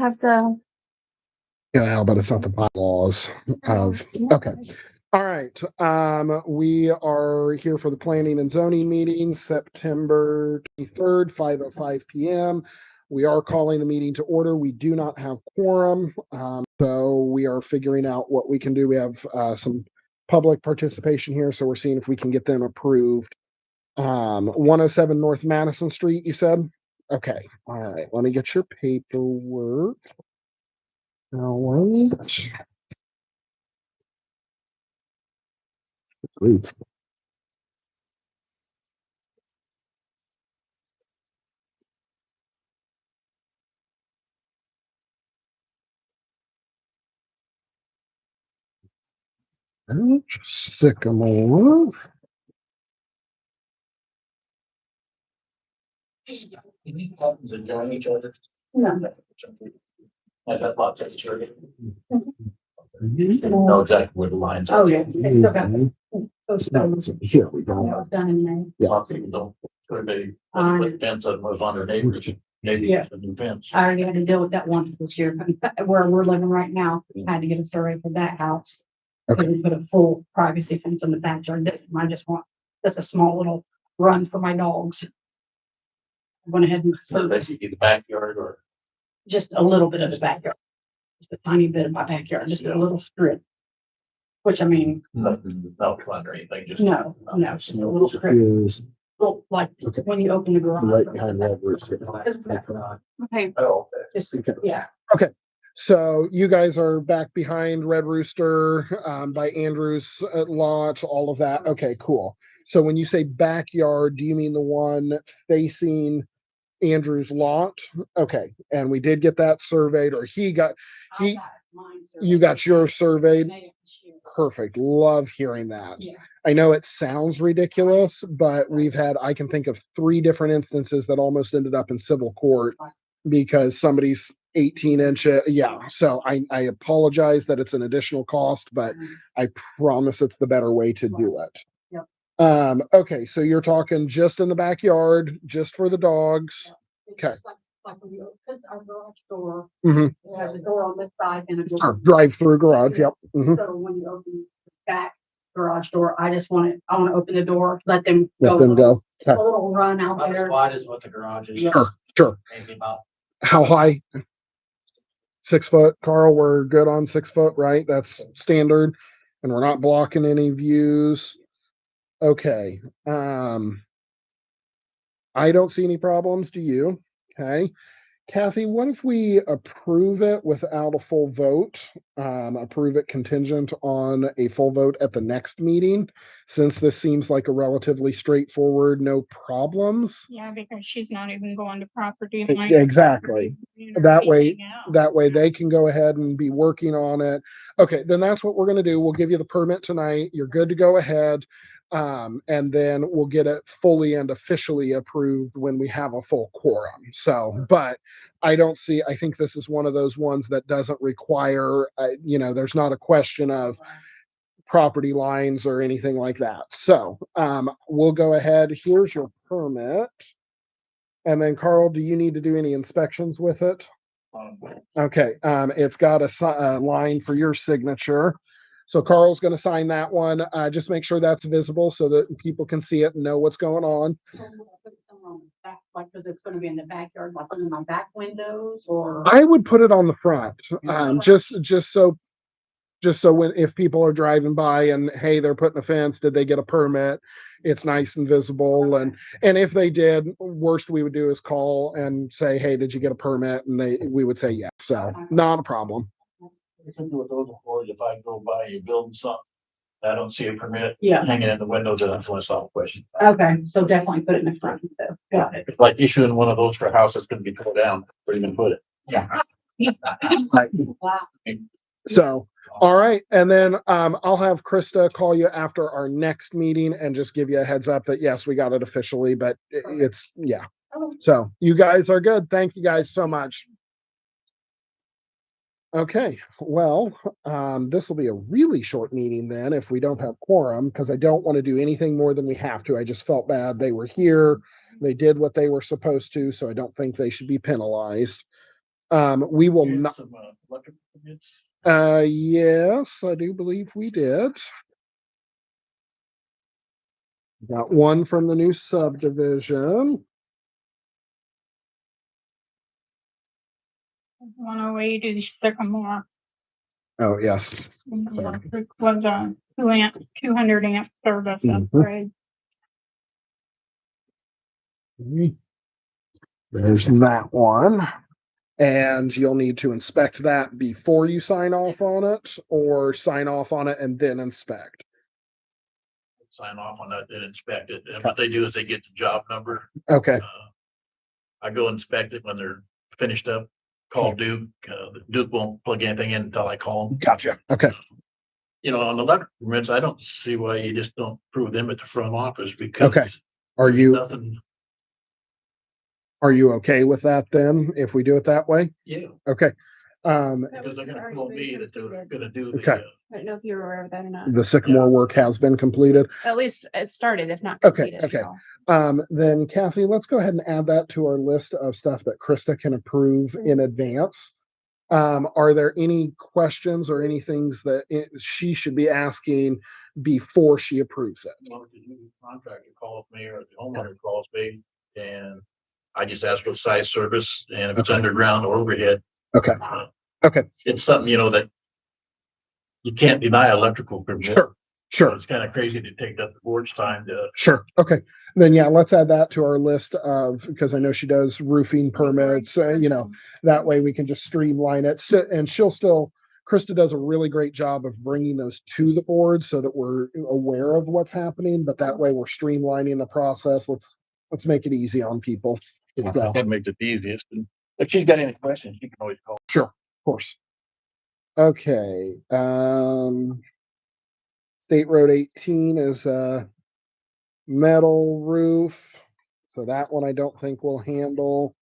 have the. Yeah, but it's not the bylaws of, okay. All right, we are here for the planning and zoning meeting, September 23rd, 5:05 PM. We are calling the meeting to order. We do not have quorum, so we are figuring out what we can do. We have some public participation here, so we're seeing if we can get them approved. 107 North Madison Street, you said? Okay, all right, let me get your paperwork. All right. Sweet. Sycamore. You need something to join each other. No. Like that lot that's true. Know exactly where the lines are. Oh, yeah. Those stones. Here we That go. was done in May. Yeah. Lots of people don't, or they put fence that was on their neighbors, maybe Yeah. it's a new fence. I already had to deal with that one this year, where we're living right now. I had to get a survey for that house. Okay. And we put a full privacy fence in the backyard. I just want just a small little run for my dogs. I went ahead and So basically the backyard or. just a little bit of the backyard. Just a tiny bit of my backyard, just a little strip. Which I mean, Nothing, no front or anything, just. no, just a little strip. Is Well, like Okay. when you open the garage. right behind that rooster. Okay, Oh, just, Okay. yeah. So you guys are back behind Red Rooster, by Andrew's lot, all of that. Okay, cool. So when you say backyard, do you mean the one facing Andrew's lot? Okay, and we did get that surveyed, or he got, I got mine surveyed. you got yours surveyed? May of this year. Perfect. Love hearing that. Yeah. I know it sounds ridiculous, but we've had, I can think of 3 different instances that almost ended up in civil court because somebody's 18-inch. Yeah. So I apologize that it's an additional cost, but I promise it's the better way to do it. Yep. Okay. So you're talking just in the backyard, just for the dogs. It's Okay. just like when you, because our garage door, Mhm. it has a door on this side and a door. Sure. Drive-through garage. Yep. Mhm. So when you open the back garage door, I want to open the door, let them Let go. them go. A little run out About there. as wide as what the garage is. Yeah. Sure. Maybe about. How high? 6 foot, Carl. We're good on 6 foot, right? That's standard. And we're not blocking any views. Okay. I don't see any problems. Do you? Okay. Kathy, what if we approve it without a full vote? Approve it contingent on a full vote at the next meeting, since this seems like a relatively straightforward, no problems. Yeah, because she's not even going to property. Exactly. That way they can go ahead and be working on it. Okay, then that's what we're gonna do. We'll give you the permit tonight. You're good to go ahead. And then we'll get it fully and officially approved when we have a full quorum. So, but I think this is one of those ones that doesn't require, there's not a question of property lines or anything like that. So, we'll go ahead. Here's your permit. And then Carl, do you need to do any inspections with it? Okay, it's got a line for your signature. So Carl's gonna sign that one. Just make sure that's visible so that people can see it and know what's going on. So we'll put some on the back, like, because it's going to be in the backyard, like in my back windows or. I would put it on the front, just so if people are driving by and, hey, they're putting a fence, did they get a permit? It's nice and visible. And if they did, worst we would do is call and say, hey, did you get a permit? And we would say yes. So not a problem. Something with those boards, if I go by, you're building something, I don't see a permit. Yeah. Hanging in the windows, that's when I stop the question. Okay, so definitely put it in the front. Though. Got it. It's like issuing one of those for a house that's gonna be tore down, where you gonna put it? Yeah. Wow. So, all right. And then I'll have Krista call you after our next meeting and just give you a heads up that, yes, we got it officially, but it's, yeah. So you guys are good. Thank you guys so much. Okay, well, this will be a really short meeting then if we don't have quorum, because I don't want to do anything more than we have to. I just felt bad. They were here. They did what they were supposed to, so I don't think they should be penalized. We will You had not, some, electric permits. yes, I do believe we did. Got one from the new subdivision. 108 is Sycamore. Oh, yes. It was a 200 amp service Mhm. upgrade. There's that one. And you'll need to inspect that before you sign off on it, or sign off on it and then inspect. Sign off on that, then inspect it. And what they do is they get the job number. Okay, I go inspect it when they're finished up, call Duke. Duke won't plug anything in until I call him. gotcha. Okay, You know, on the electric permits, I don't see why you just don't prove them at the front office because. Okay. Are there's you, Nothing, are you okay with that then, if we do it that way? yeah, Okay. because they're gonna tell me that they're gonna do the, Okay. I don't know if you're aware of that or not. The Sycamore work has been completed. At least it started, if not Okay, completed. okay. so. Then Kathy, let's go ahead and add that to our list of stuff that Krista can approve in advance. Are there any questions or any things that she should be asking before she approves it? well, the contractor calls me or the homeowner calls me and I just ask what size service and if it's Okay. underground or overhead. Okay, uh, okay, It's something, you know, that you can't deny electrical permit. sure, So sure, it's kind of crazy to take up the board's time to, sure. Okay, then yeah, let's add that to our list of, because I know she does roofing permits, that way we can just streamline it. And she'll still, Krista does a really great job of bringing those to the board so that we're aware of what's happening, but that way we're streamlining the process. Let's make it easy on people. Yeah. that makes it the easiest. And if she's got any questions, you can always call. Sure, of course. Okay, State Road 18 is a metal roof, so that one I don't think we'll handle.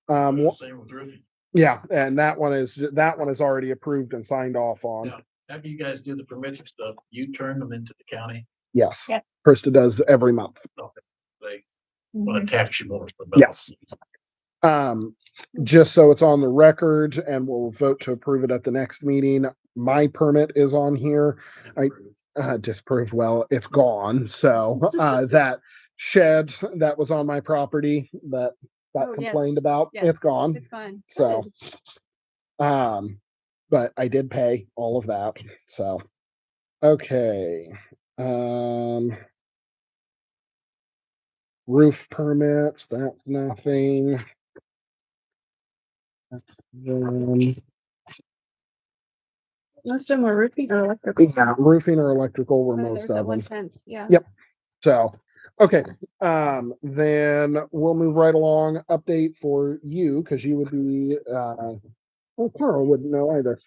Same with roofing. Yeah, and that one is already approved and signed off on. Yeah. After you guys do the permitting stuff, you turn them into the county. Yes, Yeah. Krista does every month. They want to tax you more. Yes. Just so it's on the record and we'll vote to approve it at the next meeting. My permit is on here. Disproved, well, it's gone. So, that shed that was on my property that got Oh, yes. complained about, Yes. it's gone. It's fine. So, but I did pay all of that. So, okay. Roof permits, that's nothing. Then, Most of them were roofing or electrical. yeah, roofing or electrical were Oh, most there's that of one them. fence, yeah. Yep. So, okay, then we'll move right along. Update for you, because you would be, well, Carl wouldn't know either.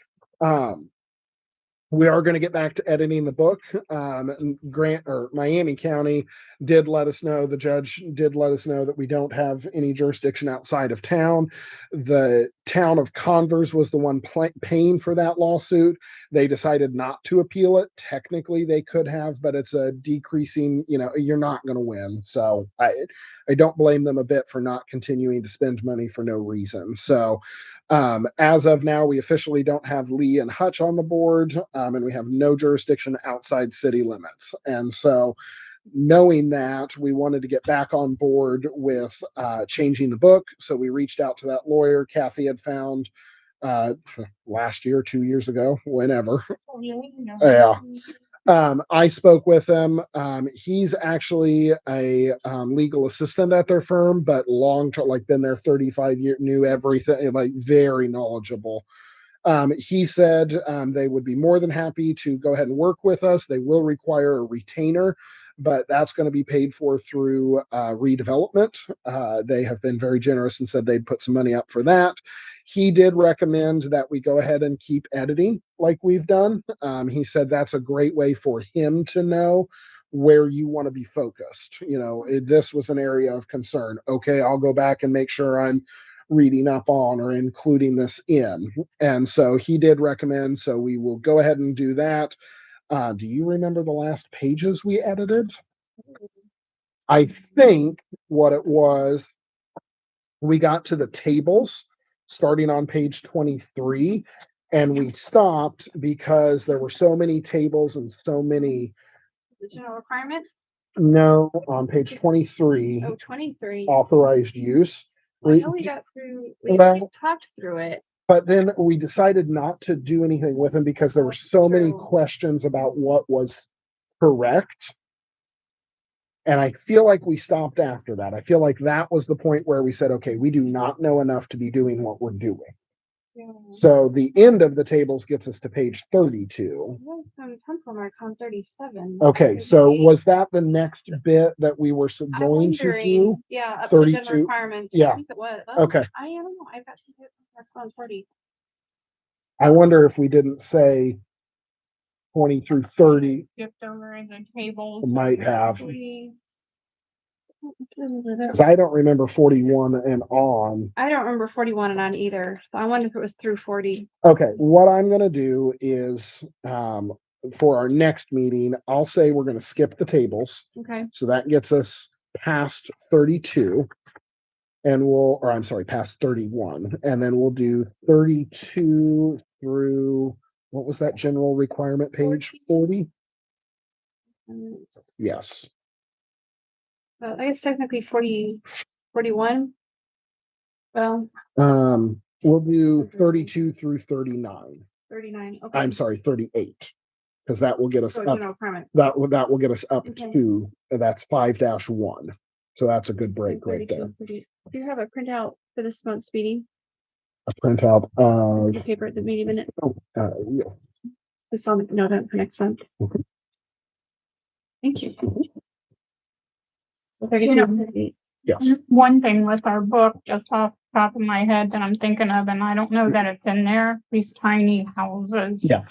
We are going to get back to editing the book. And Grant or Miami County did let us know, the judge did let us know that we don't have any jurisdiction outside of town. The town of Converse was the one paying for that lawsuit. They decided not to appeal it. Technically, they could have, but it's a decreasing, you're not going to win. So I don't blame them a bit for not continuing to spend money for no reason. So, as of now, we officially don't have Lee and Hutch on the board, and we have no jurisdiction outside city limits. And so, knowing that, we wanted to get back on board with changing the book. So we reached out to that lawyer Kathy had found last year, 2 years ago, whenever. Oh, yeah, Yeah. I spoke with him. He's actually a legal assistant at their firm, but been there 35 years, knew everything, like very knowledgeable. He said they would be more than happy to go ahead and work with us. They will require a retainer, but that's going to be paid for through redevelopment. They have been very generous and said they'd put some money up for that. He did recommend that we go ahead and keep editing like we've done. He said that's a great way for him to know where you want to be focused. This was an area of concern. Okay, I'll go back and make sure I'm reading up on or including this in. And so he did recommend, so we will go ahead and do that. Do you remember the last pages we edited? I think what it was, we got to the tables starting on page 23. And we stopped because there were so many tables and so many, The general requirements, no, on page 23, 23. authorized use. I We- know we got through, we Well- talked through it. But then we decided not to do anything with them because there were so many True. questions about what was correct. And I feel like we stopped after that. I feel like that was the point where we said, okay, we do not know enough to be doing what we're doing. So the end of the tables gets us to page 32. There's some pencil marks on 37. Okay, so was that the next bit that we were I'm going to wondering, do? yeah, up to the general 32? requirements. I Yeah. think it was. Okay. I don't know. I've got some pencil marks on 40. I wonder if we didn't say 20 through 30 Skipped over the tables. might have. 40. Because I don't remember 41 and on. I don't remember 41 and on either. So I wonder if it was through 40. Okay, what I'm gonna do is, for our next meeting, I'll say we're gonna skip the tables. Okay. So that gets us past 32. And or I'm sorry, past 31. And then we'll do 32 through, what was that general requirement page? 40? And Yes. I guess technically 40, 41. Well, We'll do 32 through 39. 39. Okay. I'm sorry, 38. Because that will get us So up, general requirements. that will get us up Okay. to, that's 5-1. So that's a good break right 32, there. 30. Do you have a printout for this month's meeting? A printout The of, paper, the meeting minute? yeah. Just on the note it for next month. Okay. Thank you. So You know, 32, 38. Yes. One thing with our book, just off the top of my head that I'm thinking of, and I don't know that it's in there, these tiny houses. Yeah.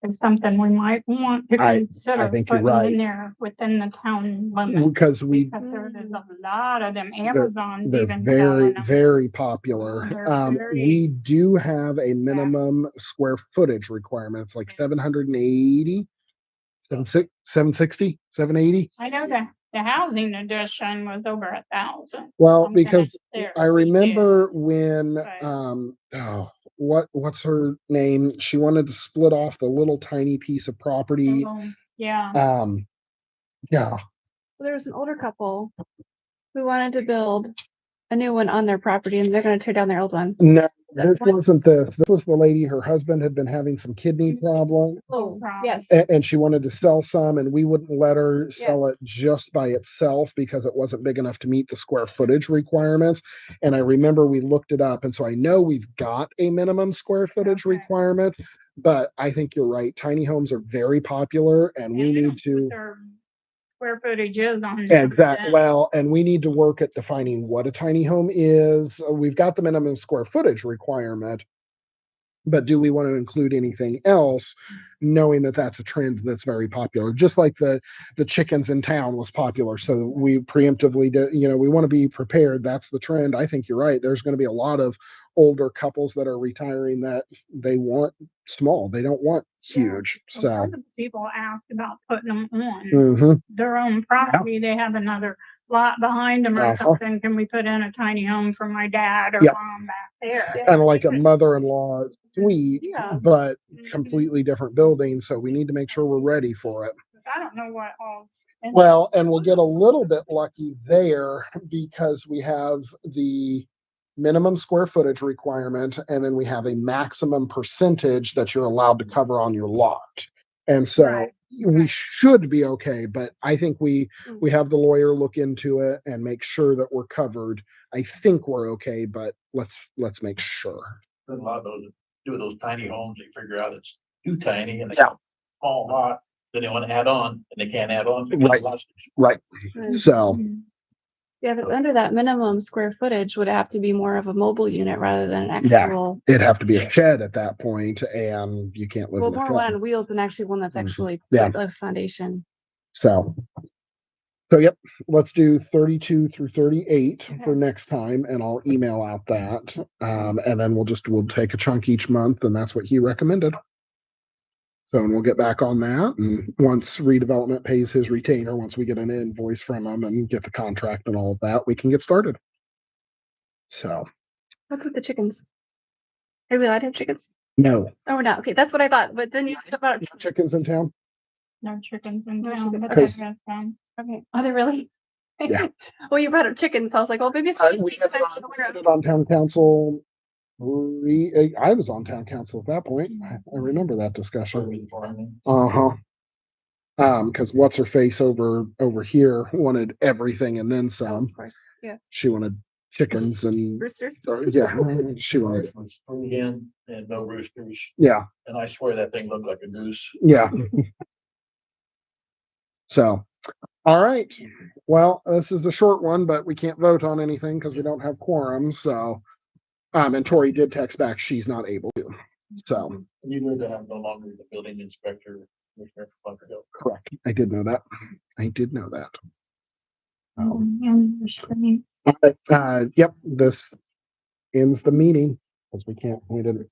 Is something we might want to I consider think you're putting right. in there within the town limits. Because Because there is a lot of them, Amazon's they're even very, selling them. very popular. They're very- We do have a minimum square footage requirement. It's like 780, 760, 780. I know that the housing edition was over 1,000. Well, Something because there I we did. remember when, Right. what's her name? She wanted to split off the little tiny piece of property. Yeah, Yeah, Well, there was an older couple who wanted to build a new one on their property and they're gonna tear down their old one. no, That's this what- wasn't this. This was the lady, her husband had been having some kidney problems. Oh, problem. yes. And she wanted to sell some and we wouldn't let her sell it just by itself because it wasn't big enough to meet the square footage requirements. And I remember we looked it up. And so I know we've got a minimum square footage Okay. requirement, but I think you're right. Tiny homes are very popular and we And I need don't know to. what their square footage is on. some of Exactly. them. Well, and we need to work at defining what a tiny home is. We've got the minimum square footage requirement. But do we want to include anything else, knowing that that's a trend that's very popular? Just like the chickens in town was popular, so we preemptively do, we want to be prepared. That's the trend. I think you're right. There's going to be a lot of older couples that are retiring that they want small. They don't want huge. A So, lot of people asked about putting them on mhm. their own property. They have another lot behind them or Uh-huh. something. Can we put in a tiny home for my dad or Yep. mom back there? Kind of like a mother-in-law suite, Yeah. but Mhm. completely different building. So we need to make sure we're ready for it. I don't know what all. Well, and we'll get a little bit lucky there because we have the minimum square footage requirement and then we have a maximum percentage that you're allowed to cover on your lot. And so Right, we right. should be okay, but I think we have the lawyer look into it and make sure that we're covered. I think we're okay, but let's make sure. A lot of those, do with those tiny homes, they figure out it's too tiny and they Yeah. small lot, then they want to add on and they can't add on. Right. Because Right. Right. So, Mhm. Yeah, but under that minimum square footage would have to be more of a mobile unit rather than an Yeah. actual. it'd have to be a shed at that point and you can't live Well, in a more shed. one on wheels than actually one that's Mhm. actually Yeah. like foundation. So yep, let's do 32 through 38 for next time and I'll email out that. And then we'll take a chunk each month and that's what he recommended. So, and we'll get back on that. And once redevelopment pays his retainer, once we get an invoice from him and get the contract and all of that, we can get started. So, What's with the chickens? Are we allowed to have chickens? No. Oh, we're not. Okay, that's what I thought. But then you said about Chickens in town? No chickens in No town. chickens. but Okay. there is some. okay. Are they really? Yeah. Well, you brought up chickens. So I was like, well, maybe it's We had I wasn't aware of. it on town council. I was on town council at that point. I remember that discussion. Uh-huh. Because what's her face over here wanted everything and then Oh, some. of course. Yes. She wanted chickens and Roosters. yeah, she wanted, Again, and no roosters, yeah, and I swear that thing looked like a goose. yeah. So, all right. Well, this is a short one, but we can't vote on anything because we don't have quorum. So, and Tori did text back she's not able to. So, You know that I'm no longer the building inspector. Commissioner Bunker Hill. correct. I did know that. I did know that. And the screen. Yep, this ends the meeting because we didn't